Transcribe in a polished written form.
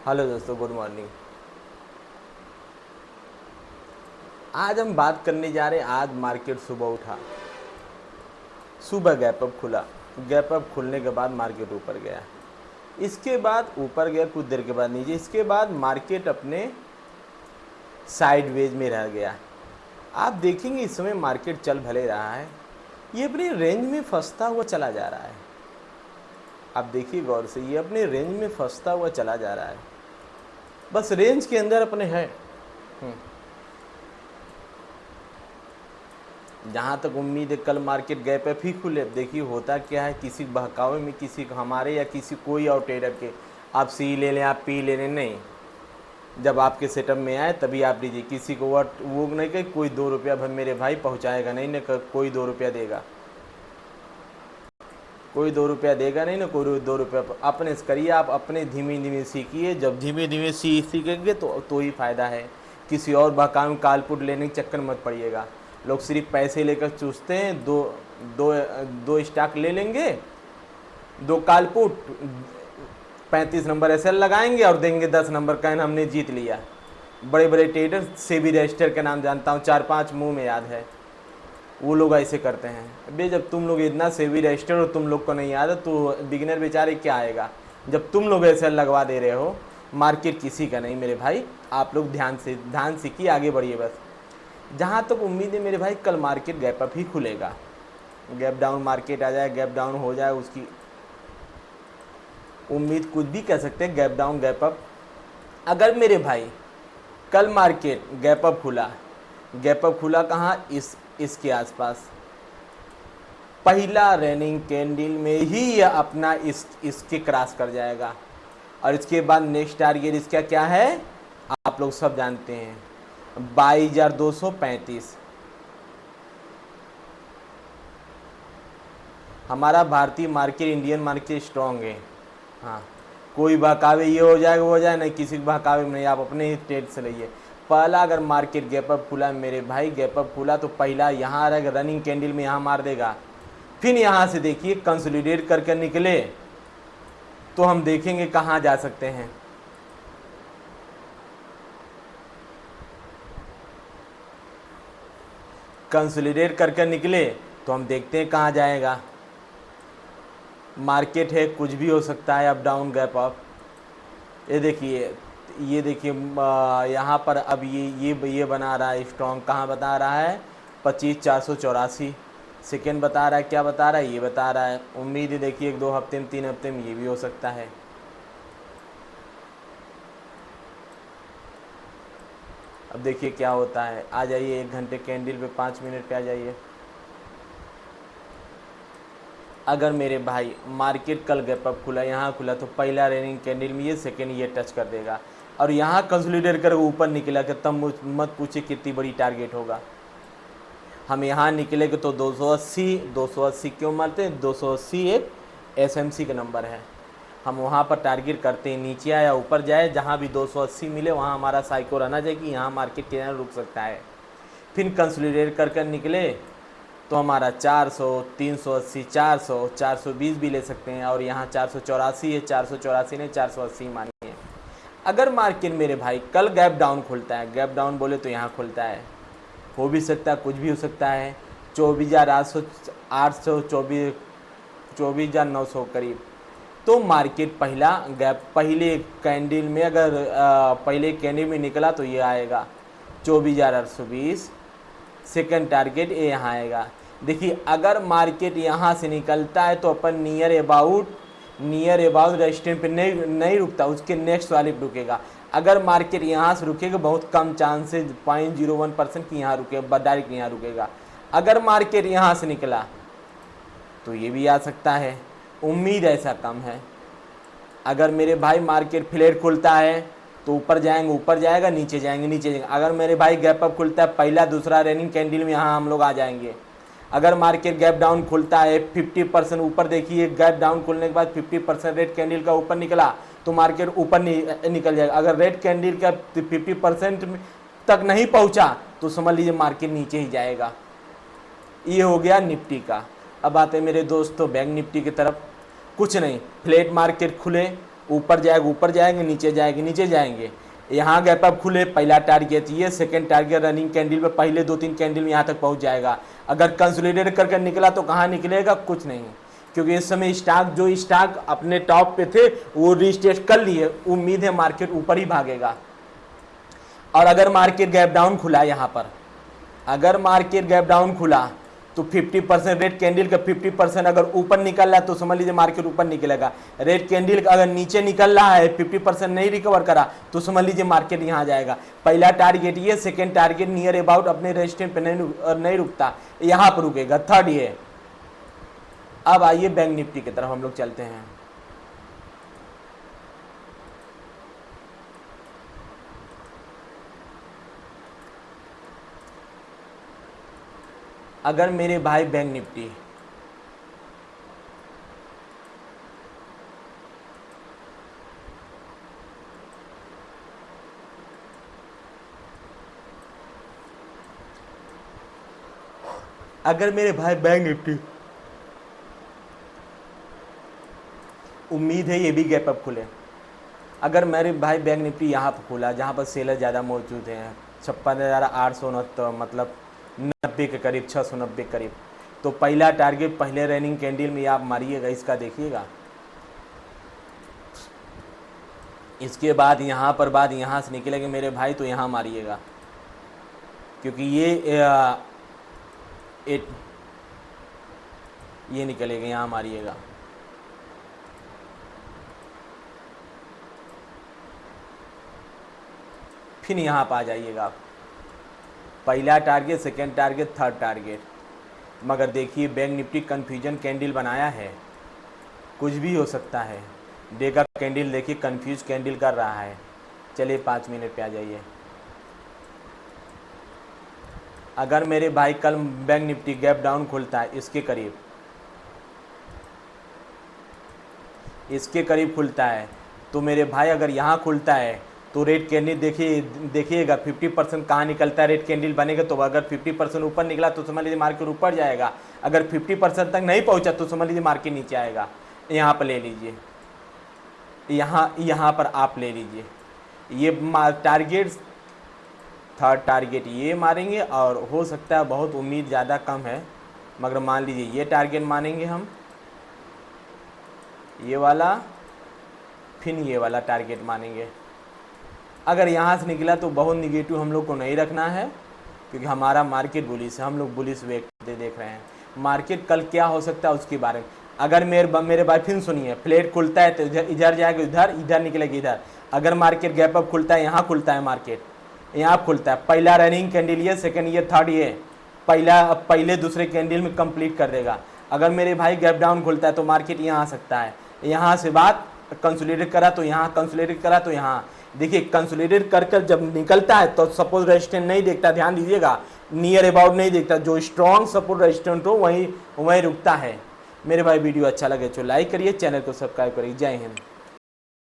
Hello दोस्तों, good morning. आज हम बात करने जा रहे हैं। आज मार्केट सुबह उठा, सुबह गैप अप खुला, गैप अप खुलने के बाद मार्केट ऊपर गया, इसके बाद ऊपर गया, कुछ देर के बाद नीचे, इसके बाद मार्केट अपने साइडवेज में रह गया। आप देखेंगे इस समय मार्केट चल भले रहा है, ये अपने रेंज में फंसता हुआ चला जा रहा है। आप देखिए गौर से, ये अपने रेंज में फंसता हुआ चला जा रहा है, बस रेंज के अंदर अपने है। जहाँ तक उम्मीद है कल मार्केट गैप अप ही खुले। देखिए होता क्या है, किसी बहकावे में, किसी हमारे या किसी कोई और ट्रेडर के आप सी ले लें, आप पी ले लें, नहीं, जब आपके सेटअप में आए तभी आप लीजिए। किसी को वो नहीं कि कोई 2 रुपया मेरे भाई पहुँचाएगा नहीं ना, कोई 2 रुपया देगा, कोई 2 रुपया देगा नहीं ना, कोई 2 रुपया अपने से करिए। आप अपने धीमे धीमे सीखिए, जब धीमे धीमे सीखेंगे तो ही फ़ायदा है। किसी और बहकावे कालपुट लेने के चक्कर मत पड़िएगा। लोग सिर्फ पैसे लेकर चूसते हैं, दो स्टॉक ले लेंगे, 2 कालपुट, 35 नंबर एसएल लगाएंगे और देंगे 10 नंबर कैन, हमने जीत लिया। बड़े बड़े ट्रेडर, सेबी रजिस्टर के नाम जानता हूँ, 4-5 मुंह में याद है, वो लोग ऐसे करते हैं। अबे जब तुम लोग इतना सेबी रजिस्टर और तुम लोग को नहीं याद है तो बिगिनर बेचारे क्या आएगा। जब तुम लोग एसएल लगवा दे रहे हो, मार्केट किसी का नहीं मेरे भाई। आप लोग ध्यान सीखिए, आगे बढ़िए बस। जहाँ तक उम्मीद है मेरे भाई, कल मार्केट गैप अप ही खुलेगा। गैप डाउन मार्केट आ जाए, गैप डाउन हो जाए, उसकी उम्मीद कुछ भी कह सकते हैं। गैप डाउन गैप अप, अगर मेरे भाई कल मार्केट गैप अप खुला कहाँ, इसके आसपास, पहला रनिंग कैंडल में ही यह अपना इसके क्रॉस कर जाएगा। और इसके बाद नेक्स्ट टारगेट इसका क्या है, आप लोग सब जानते हैं, 22,235। हमारा भारतीय मार्केट, इंडियन मार्केट स्ट्रॉन्ग है। हाँ, कोई बहकावे ये हो जाएगा वो हो जाए, नहीं, किसी बहकावे में नहीं, आप अपने ही ट्रेड से लइए। पहला अगर मार्केट गैप अप खुला मेरे भाई, गैप अप खुला तो पहला यहाँ रहेगा, रनिंग कैंडल में यहाँ मार देगा। फिर यहाँ से देखिए कंसोलिडेट करके निकले तो हम देखेंगे कहाँ जा सकते हैं। कंसोलिडेट करके निकले तो हम देखते हैं कहाँ जाएगा। मार्केट है, कुछ भी हो सकता है, अप डाउन गैप अप। ये देखिए यहाँ पर अब ये बना रहा है स्ट्रॉन्ग, कहाँ बता रहा है, 25,484 सेकेंड बता रहा है। क्या बता रहा है, ये बता रहा है। उम्मीद है देखिए 1-2 हफ्ते में, 3 हफ्ते में ये भी हो सकता है। अब देखिए क्या होता है। आ जाइए 1 घंटे कैंडल पे, 5 मिनट पे आ जाइए। अगर मेरे भाई मार्केट कल गैप अप खुला, यहाँ खुला, तो पहला रनिंग कैंडल में ये, सेकेंड ये टच कर देगा और यहाँ कंसोलिडेट कर ऊपर निकला कि तब मत पूछिए कितनी बड़ी टारगेट होगा। हम यहाँ निकलेंगे तो 280 क्यों मारते हैं, 280 एक एसएमसी का नंबर है। हम वहाँ पर टारगेट करते हैं, नीचे आया ऊपर जाए, जहाँ भी 280 मिले वहाँ हमारा साइको रहना चाहिए कि यहाँ मार्केट कितना रुक सकता है। फिर कंसोलिडेट कर निकले तो हमारा 400, 380, 400, 420 भी ले सकते हैं। और यहाँ 484 है, 484 नहीं 480 मानिए। अगर मार्केट मेरे भाई कल गैप डाउन खुलता है, गैप डाउन बोले तो यहाँ खुलता है, हो भी सकता है, कुछ भी हो सकता है, 24,800, 24,900 करीब, तो मार्केट पहले कैंडल में अगर पहले कैंडल में निकला तो ये आएगा 24,820। सेकंड टारगेट ये यहाँ आएगा। देखिए अगर मार्केट यहाँ से निकलता है तो अपन नियर अबाउट रेजिस्टेंस पे नहीं रुकता, उसके नेक्स्ट वाले पे रुकेगा। अगर मार्केट यहाँ से रुकेगा, बहुत कम चांसेस, 0.01% की यहाँ रुकेगा, डायरेक्ट यहाँ रुकेगा। अगर मार्केट यहाँ से निकला तो ये भी आ सकता है, उम्मीद ऐसा कम है। अगर मेरे भाई मार्केट फ्लैट खुलता है तो ऊपर जाएगा, नीचे जाएंगे। अगर मेरे भाई गैप अप खुलता है, पहला दूसरा रनिंग कैंडल में यहाँ हम लोग आ जाएंगे। अगर मार्केट गैप डाउन खुलता है 50% ऊपर, देखिए गैप डाउन खुलने के बाद 50% रेड कैंडल का ऊपर निकला तो मार्केट ऊपर निकल जाएगा। अगर रेड कैंडल का 50% तक नहीं पहुँचा तो समझ लीजिए मार्केट नीचे ही जाएगा। ये हो गया निफ्टी का। अब आते हैं मेरे दोस्तों बैंक निफ्टी की तरफ। कुछ नहीं, फ्लैट मार्केट खुले ऊपर जाएगा ऊपर जाएंगे, नीचे जाएंगे नीचे जाएंगे। यहाँ गैप अप खुले, पहला टारगेट ये, सेकंड टारगेट रनिंग कैंडल में पहले 2-3 कैंडल में यहाँ तक पहुँच जाएगा। अगर कंसोलिडेट करके निकला तो कहाँ निकलेगा, कुछ नहीं, क्योंकि इस समय जो स्टॉक अपने टॉप पे थे वो रिटेस्ट कर लिए। उम्मीद है मार्केट ऊपर ही भागेगा। और अगर मार्केट गैप डाउन खुला यहाँ पर, अगर मार्केट गैप डाउन खुला तो 50% रेड कैंडल का 50% अगर ऊपर निकल रहा है तो समझ लीजिए मार्केट ऊपर निकलेगा। रेड कैंडल का अगर नीचे निकल रहा है, 50% नहीं रिकवर करा तो समझ लीजिए मार्केट यहाँ जाएगा। पहला टारगेट ये, सेकंड टारगेट नियर अबाउट अपने रेजिस्टेंस पे नहीं रुकता, यहाँ पर रुकेगा। थर्ड ये। अब आइए बैंक निफ्टी की तरफ हम लोग चलते हैं। अगर मेरे भाई बैंक निफ्टी उम्मीद है ये भी गैप अप खुले। अगर मेरे भाई बैंक निफ्टी यहाँ पर खुला जहाँ पर सेलर ज़्यादा मौजूद हैं, 56,869 मतलब 90 के करीब, 690 के करीब, तो पहला टारगेट पहले रनिंग कैंडल में आप मारिएगा, इसका देखिएगा। इसके बाद यहाँ पर बाद यहाँ से निकलेंगे मेरे भाई तो यहाँ मारिएगा, क्योंकि ये निकलेगा, यहाँ मारिएगा। फिर यहाँ पर आ जाइएगा आप, पहला target, second target, third target. मगर देखिए बैंक निफ्टी कन्फ्यूजन कैंडल बनाया है, कुछ भी हो सकता है। डे का कैंडल देखिए कन्फ्यूज कैंडल कर रहा है। चलिए 5 मिनट पे आ जाइए। अगर मेरे भाई कल बैंक निफ्टी गैप डाउन खुलता है इसके करीब खुलता है तो मेरे भाई अगर यहाँ खुलता है तो रेड कैंडल देखिएगा 50% कहाँ निकलता है, रेड कैंडल बनेगा। तो अगर 50% ऊपर निकला तो समझ लीजिए मार्केट ऊपर जाएगा। अगर 50% तक नहीं पहुँचा तो समझ लीजिए मार्केट नीचे आएगा। यहाँ पर ले लीजिए, यहाँ पर आप ले लीजिए। ये टारगेट, थर्ड टारगेट ये मारेंगे, और हो सकता है बहुत उम्मीद ज़्यादा कम है, मगर मान लीजिए ये टारगेट मानेंगे हम, ये वाला, फिर ये वाला टारगेट मानेंगे। अगर यहाँ से निकला तो बहुत निगेटिव हम लोग को नहीं रखना है, क्योंकि हमारा मार्केट बुलिश है, हम लोग बुलिश वेट देख रहे हैं। मार्केट कल क्या हो सकता है उसके बारे में अगर मेरे भाई फिर सुनिए, फ्लैट खुलता है तो इधर जाएगा, इधर निकलेगा इधर। अगर मार्केट गैप अप खुलता है, यहाँ खुलता है मार्केट, यहाँ खुलता है, पहला रनिंग कैंडल ये, सेकंड ये, थर्ड ये, पहले दूसरे कैंडल में कंप्लीट कर देगा। अगर मेरे भाई गैप डाउन खुलता है तो मार्केट यहाँ आ सकता है। यहाँ से बात कंसोलिडेट करा तो यहाँ, कंसोलिडेट करा तो यहाँ। देखिए कंसोलिडेट कर जब निकलता है तो सपोज रेजिस्टेंस नहीं देखता, ध्यान दीजिएगा, नियर अबाउट नहीं देखता, जो स्ट्रॉन्ग सपोर्ट रेजिस्टेंस हो वहीं रुकता है। मेरे भाई वीडियो अच्छा लगे तो लाइक करिए, चैनल को सब्सक्राइब करिए। जय हिंद।